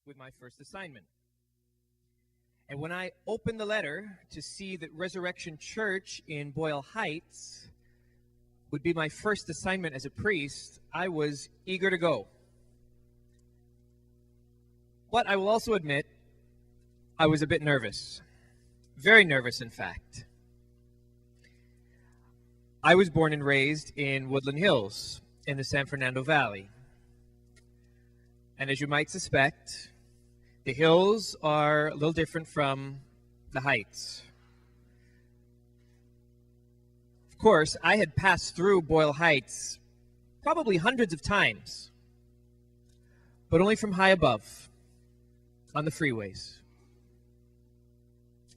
with my first assignment. And when I opened the letter to see that Resurrection Church in Boyle Heights would be my first assignment as a priest, I was eager to go. But I will also admit, I was a bit nervous. Very nervous, in fact. I was born and raised in Woodland Hills in the San Fernando Valley. And as you might suspect, the hills are a little different from the heights. Of course, I had passed through Boyle Heights probably hundreds of times, but only from high above on the freeways.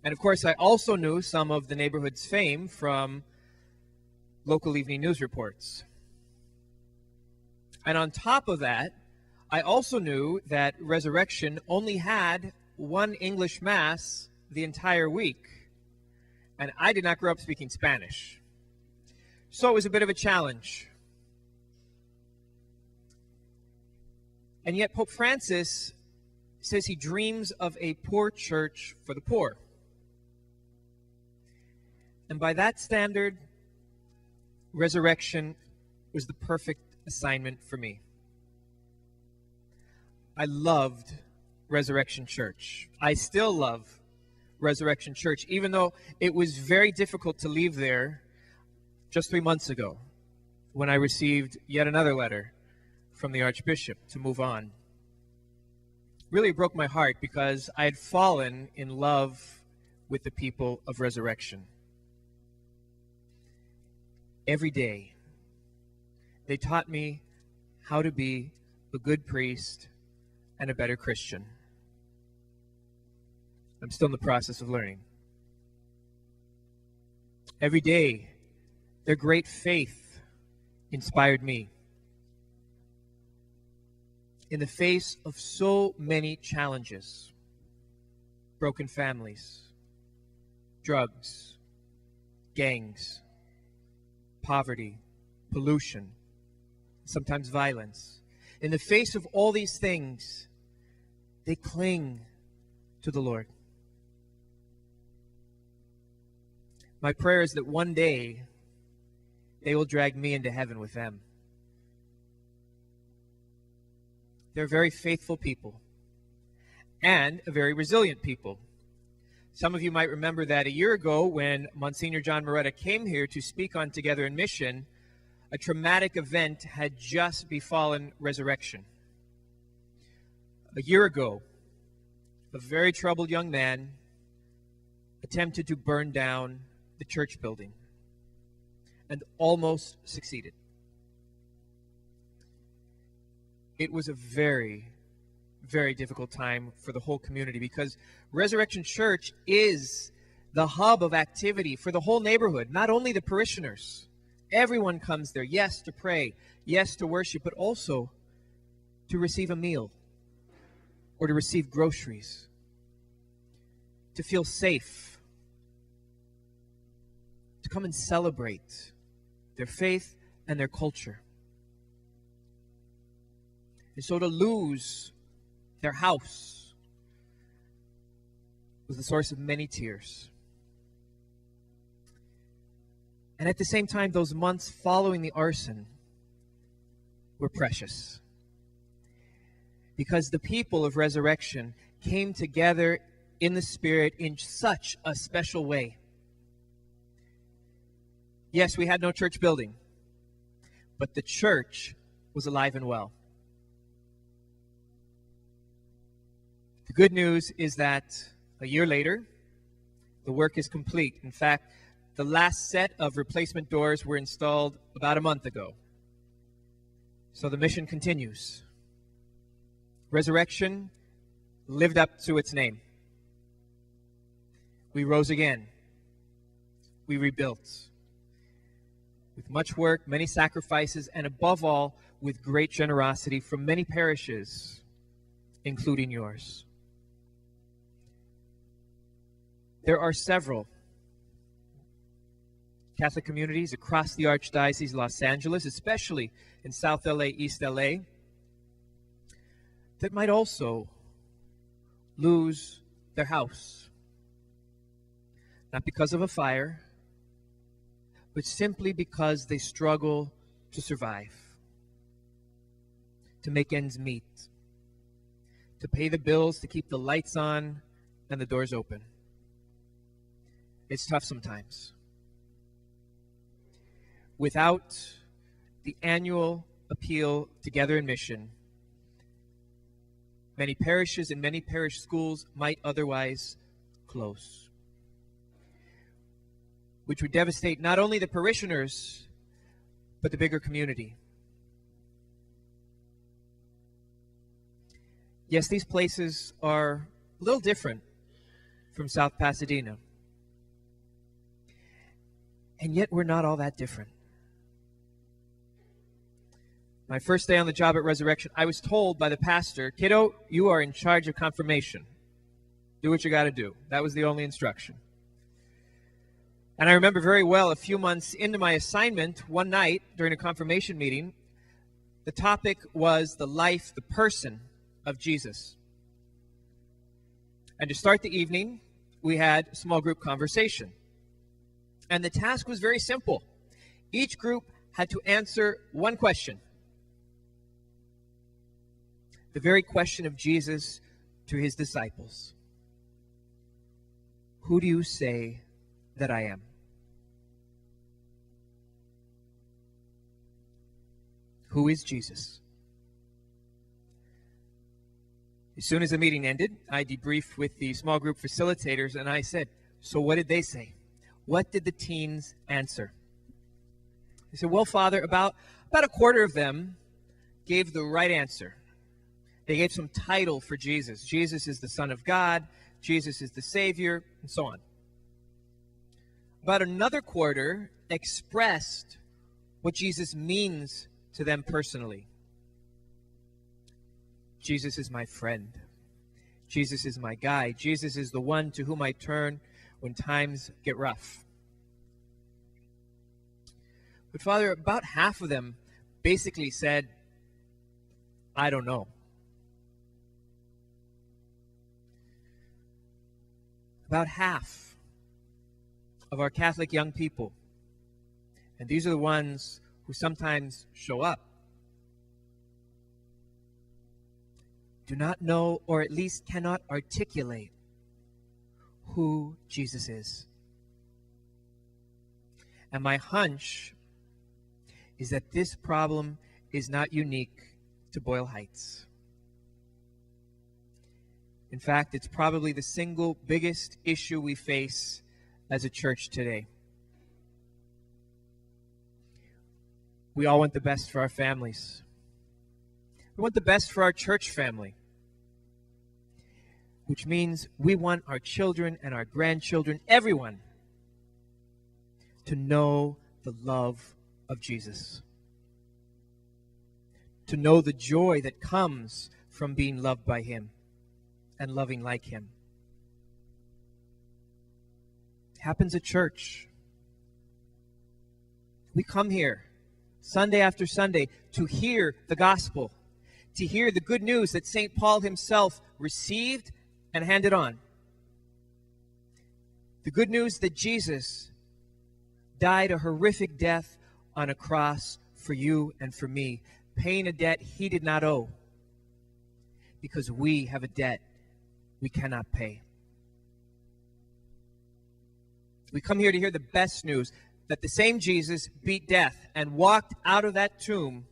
And of course, I also knew some of the neighborhood's fame from local evening news reports. And on top of that, I also knew that Resurrection only had one English Mass the entire week, and I did not grow up speaking Spanish. So it was a bit of a challenge. And yet Pope Francis says he dreams of a poor church for the poor. And by that standard, Resurrection was the perfect assignment for me. I loved Resurrection Church. I still love Resurrection Church, even though it was very difficult to leave there just 3 months ago when I received yet another letter from the Archbishop to move on. Really broke my heart because I had fallen in love with the people of Resurrection. Every day, they taught me how to be a good priest and a better Christian. I'm still in the process of learning. Every day, their great faith inspired me. In the face of so many challenges, broken families, drugs, gangs, poverty, pollution, sometimes violence. In the face of all these things, they cling to the Lord. My prayer is that one day they will drag me into heaven with them. They're very faithful people and a very resilient people. Some of you might remember that a year ago when Monsignor John Moretta came here to speak on Together in Mission, a traumatic event had just befallen Resurrection. A year ago, a very troubled young man attempted to burn down the church building and almost succeeded. It was a very, very difficult time for the whole community because Resurrection Church is the hub of activity for the whole neighborhood, not only the parishioners. Everyone comes there, yes, to pray, yes, to worship, but also to receive a meal or to receive groceries, to feel safe, to come and celebrate their faith and their culture. And so to lose their house was the source of many tears. And at the same time, those months following the arson were precious. Because the people of Resurrection came together in the Spirit in such a special way. Yes, we had no church building, but the church was alive and well. The good news is that a year later, the work is complete. In fact, the last set of replacement doors were installed about a month ago. So the mission continues. Resurrection lived up to its name. We rose again. We rebuilt. With much work, many sacrifices, and above all, with great generosity from many parishes, including yours. There are several Catholic communities across the Archdiocese of Los Angeles, especially in South LA, East LA, that might also lose their house. Not because of a fire, but simply because they struggle to survive, to make ends meet, to pay the bills, to keep the lights on and the doors open. It's tough sometimes. Without the annual appeal Together in Mission, many parishes and many parish schools might otherwise close, which would devastate not only the parishioners, but the bigger community. Yes, these places are a little different from South Pasadena. And yet we're not all that different. My first day on the job at Resurrection, I was told by the pastor, "Kiddo, you are in charge of confirmation. Do what you got to do." That was the only instruction. And I remember very well, a few months into my assignment, one night during a confirmation meeting, the topic was the life, the person of Jesus. And to start the evening, we had a small group conversation. And the task was very simple. Each group had to answer one question. The very question of Jesus to his disciples. Who do you say that I am? Who is Jesus? As soon as the meeting ended, I debriefed with the small group facilitators, and I said, "So what did they say? What did the teens answer?" They said, "Well, Father, about a quarter of them gave the right answer. They gave some title for Jesus. Jesus is the Son of God. Jesus is the Savior," and so on. About another quarter expressed what Jesus means to them personally. Jesus is my friend. Jesus is my guide. Jesus is the one to whom I turn when times get rough. But Father, about half of them basically said, "I don't know." About half of our Catholic young people, and these are the ones who sometimes show up, do not know, or at least cannot articulate, who Jesus is. And my hunch is that this problem is not unique to Boyle Heights. In fact, it's probably the single biggest issue we face as a church today. We all want the best for our families. We want the best for our church family, which means we want our children and our grandchildren, everyone, to know the love of Jesus, to know the joy that comes from being loved by him and loving like him. It happens at church. We come here Sunday after Sunday to hear the gospel, to hear the good news that St. Paul himself received and handed on. The good news that Jesus died a horrific death on a cross for you and for me, paying a debt he did not owe, because we have a debt we cannot pay. We come here to hear the best news, that the same Jesus beat death and walked out of that tomb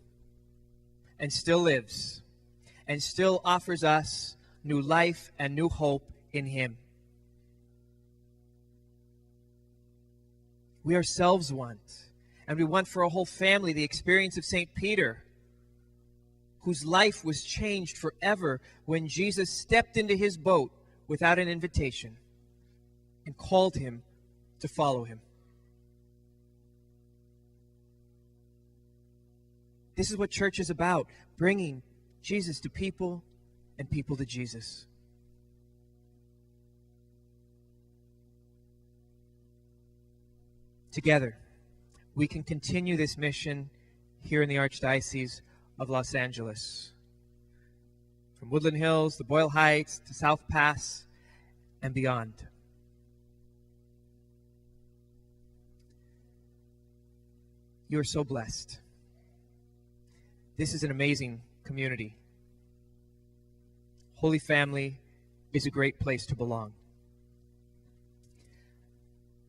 and still lives and still offers us new life and new hope in him. We ourselves want, and we want for a whole family, the experience of St. Peter, whose life was changed forever when Jesus stepped into his boat without an invitation and called him to follow him. This is what church is about, bringing Jesus to people and people to Jesus. Together, we can continue this mission here in the Archdiocese of Los Angeles. from Woodland Hills to Boyle Heights to South Pass and beyond. You are so blessed. This is an amazing community. Holy Family is a great place to belong.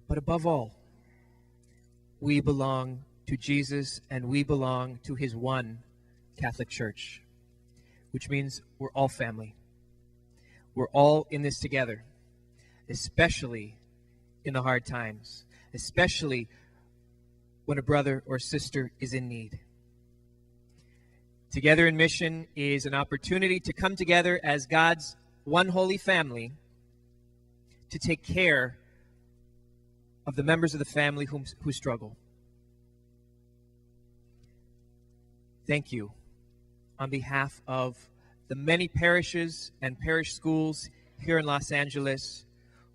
But above all, we belong to Jesus, and we belong to his one Catholic Church, which means we're all family. We're all in this together, especially in the hard times, especially when a brother or sister is in need. Together in Mission is an opportunity to come together as God's one holy family to take care of the members of the family who struggle. Thank you on behalf of the many parishes and parish schools here in Los Angeles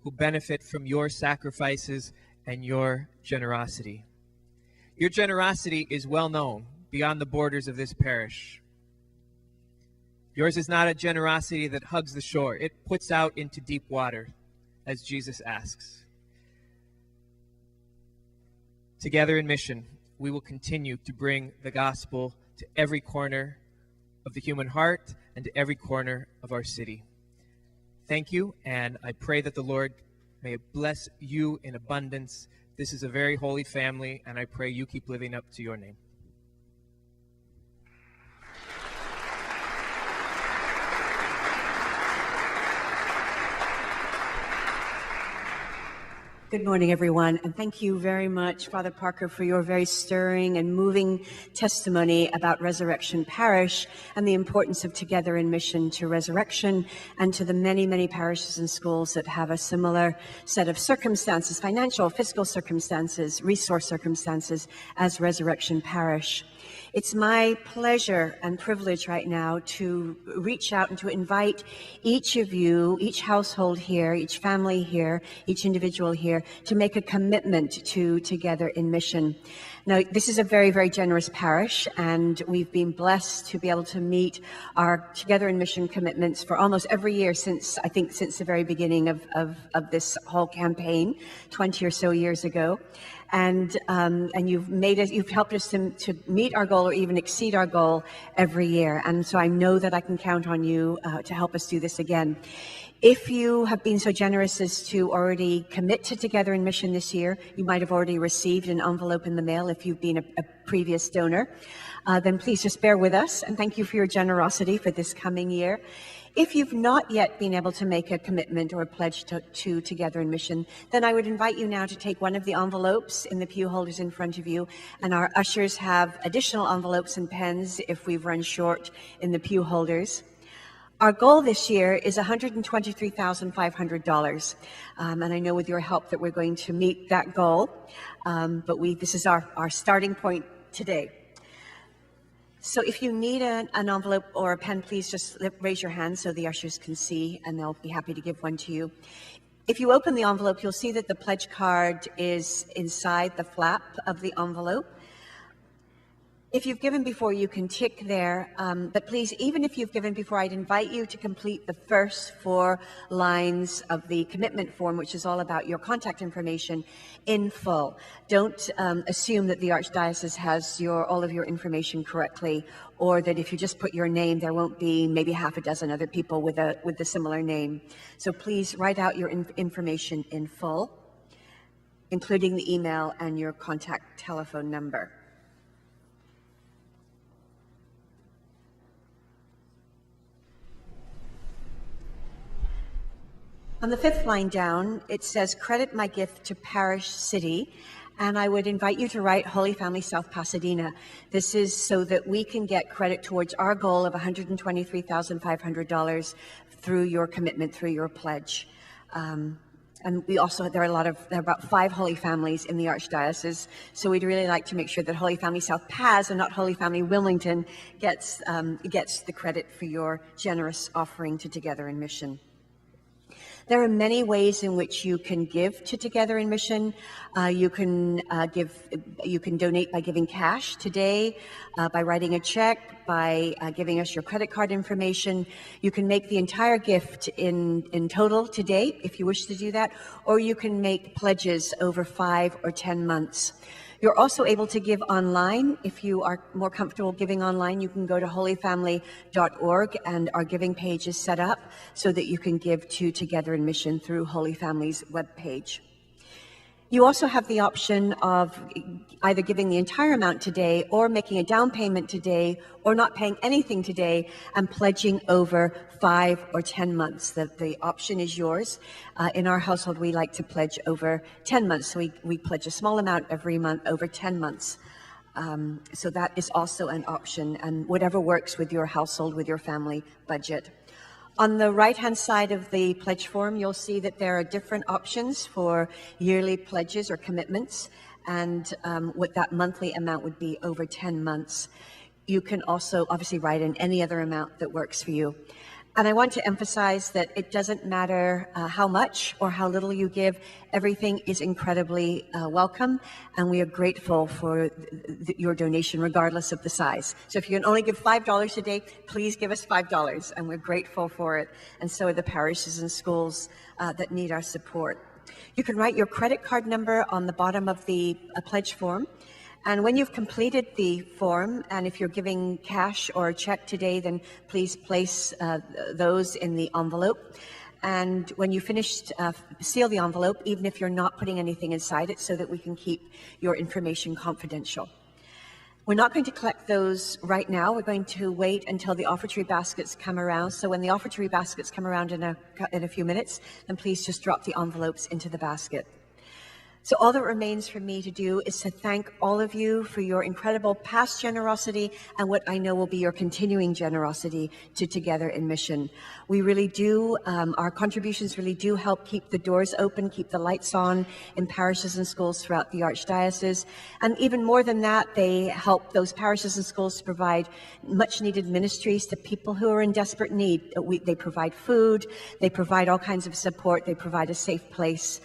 who benefit from your sacrifices and your generosity. Your generosity is well known beyond the borders of this parish. Yours is not a generosity that hugs the shore. It puts out into deep water, as Jesus asks. Together in Mission, we will continue to bring the gospel to every corner of the human heart and to every corner of our city. Thank you, and I pray that the Lord may bless you in abundance. This is a very holy family, and I pray you keep living up to your name. Good morning, everyone, and thank you very much, Father Parker, for your very stirring and moving testimony about Resurrection Parish and the importance of Together in Mission to resurrection and to the many, many parishes and schools that have a similar set of circumstances, financial, fiscal circumstances, resource circumstances as Resurrection Parish. It's my pleasure and privilege right now to reach out and to invite each of you, each household here, each family here, each individual here, to make a commitment to Together in Mission. Now, this is a very, very generous parish, and we've been blessed to be able to meet our Together in Mission commitments for almost every year since the very beginning of this whole campaign, 20 or so years ago. And you've helped us to meet our goal or even exceed our goal every year. And so I know that I can count on you to help us do this again. If you have been so generous as to already commit to Together in Mission this year, you might have already received an envelope in the mail if you've been a previous donor. Then please just bear with us, and thank you for your generosity for this coming year. If you've not yet been able to make a commitment or a pledge to Together in Mission, then I would invite you now to take one of the envelopes in the pew holders in front of you, and our ushers have additional envelopes and pens if we've run short in the pew holders. Our goal this year is $123,500, and I know with your help that we're going to meet that goal, but this is our starting point today. So if you need an envelope or a pen, please just raise your hand so the ushers can see, and they'll be happy to give one to you. If you open the envelope, you'll see that the pledge card is inside the flap of the envelope. If you've given before, you can tick there, but please, even if you've given before, I'd invite you to complete the first 4 lines of the commitment form, which is all about your contact information, in full. Don't assume that the Archdiocese has all of your information correctly, or that if you just put your name, there won't be maybe half a dozen other people with a similar name. So please write out your information in full, including the email and your contact telephone number. On the 5th line down, it says, credit my gift to Parish City, and I would invite you to write Holy Family South Pasadena. This is so that we can get credit towards our goal of $123,500 through your commitment, through your pledge. And we also, there are about 5 Holy Families in the Archdiocese, so we'd really like to make sure that Holy Family South Paz and not Holy Family Wilmington gets the credit for your generous offering to Together in Mission. There are many ways in which you can give to Together in Mission. You can donate by giving cash today, by writing a check, by giving us your credit card information. You can make the entire gift in total today, if you wish to do that, or you can make pledges over 5 or 10 months. You're also able to give online. If you are more comfortable giving online, you can go to holyfamily.org, and our giving page is set up so that you can give to Together in Mission through Holy Family's webpage. You also have the option of either giving the entire amount today or making a down payment today or not paying anything today and pledging over 5 or 10 months. The option is yours. In our household, we like to pledge over 10 months. So we pledge a small amount every month over 10 months. So that is also an option, and whatever works with your household, with your family budget. On the right-hand side of the pledge form, you'll see that there are different options for yearly pledges or commitments, and what that monthly amount would be over 10 months. You can also obviously write in any other amount that works for you. And I want to emphasize that it doesn't matter how much or how little you give. Everything is incredibly welcome, and we are grateful for your donation regardless of the size. So if you can only give $5 today, please give us $5, and we're grateful for it. And so are the parishes and schools that need our support. You can write your credit card number on the bottom of the pledge form. And when you've completed the form, and if you're giving cash or a check today, then please place those in the envelope. And when you finish, seal the envelope, even if you're not putting anything inside it, so that we can keep your information confidential. We're not going to collect those right now. We're going to wait until the offertory baskets come around. So when the offertory baskets come around in a few minutes, then please just drop the envelopes into the basket. So all that remains for me to do is to thank all of you for your incredible past generosity and what I know will be your continuing generosity to Together in Mission. We really do, our contributions really do help keep the doors open, keep the lights on in parishes and schools throughout the Archdiocese. And even more than that, they help those parishes and schools to provide much needed ministries to people who are in desperate need. They provide food, they provide all kinds of support, they provide a safe place.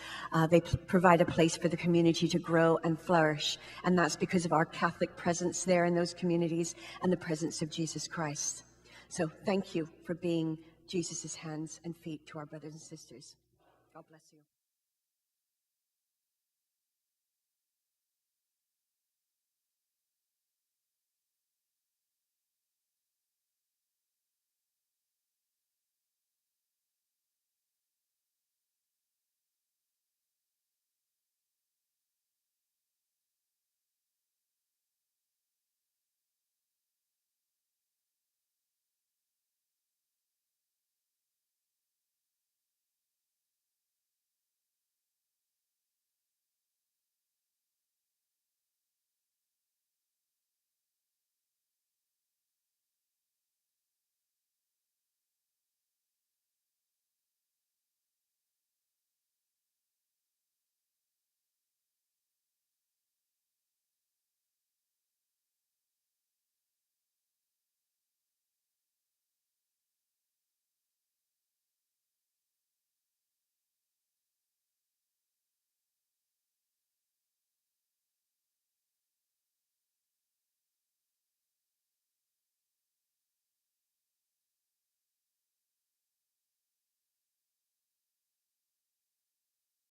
They provide a place for the community to grow and flourish. And that's because of our Catholic presence there in those communities and the presence of Jesus Christ. So thank you for being Jesus' hands and feet to our brothers and sisters. God bless you.